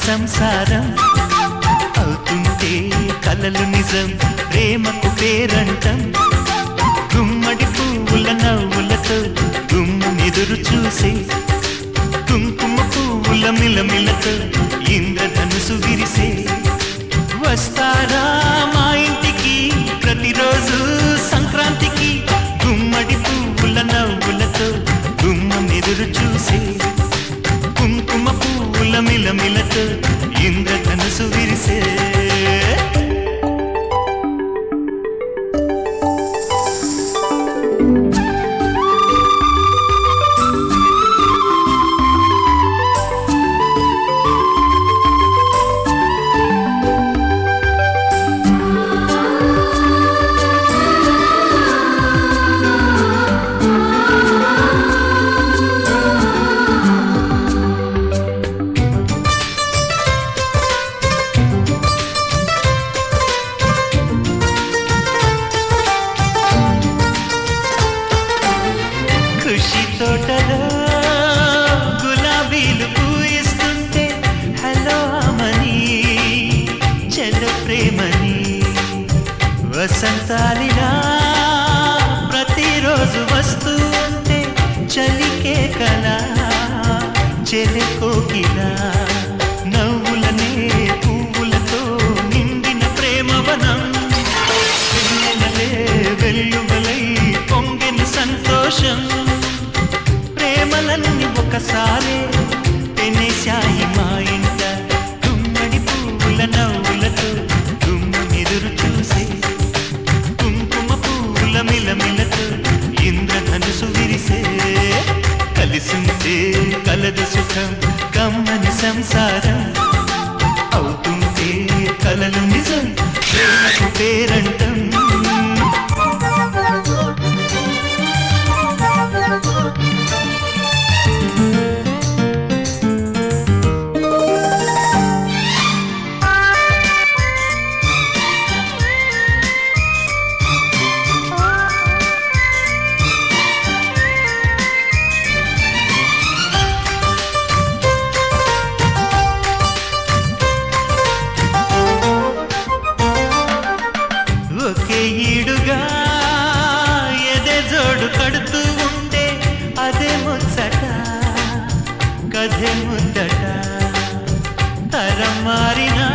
సంసారం అవుతుంటే కలలు నిజం ప్రేమకు పేరంటం గుమ్మడి పువ్వుల నవ్వులతో గుమ్మెదురు చూసే కుంకుమ పువ్వుల మిలమిలతో ఇంద్రధనుసు విరిసే వస్తారా మా ఇంటికి ప్రతిరోజు సంక్రాంతికి గుమ్మడి పువ్వుల నవ్వులతో గుమ్మెదురు చూసే కుంకుమ పువ్వుల మిలమిలతో ఇంద్రధనుసు విరిసే తోటలో గులాబీలు పూయిస్తుంటే హలో అమని చెల్ల ప్రేమని వసంతాలిలా ప్రతిరోజు వస్తూ ఉంటే చలికే కలా చెలి కోకిలా నవ్వులనే పువ్వులతో నిండిన ప్రేమవనం వెల్లువలై పొంగిన సంతోషం ప్రేమలన్నీ ఒకసారి పెనేశాయి మా ఇంట గుమ్మడి పువ్వుల నవ్వులతో గుమ్మెదురు చూసే కుంకుమ పువ్వుల మిలమిలతో ఇంద్రధనుసు విరిసే కలిసుంటే కలదు సుఖం కమ్మని సంసారం అవుతుంటే కలలు నిజం ప్రేమకు పేరంటం ఒకే ఈడుగా ఎదే జోడు కడుతూ ఉంటే అదే ముచ్చట కథే ముద్దట తరం మారినా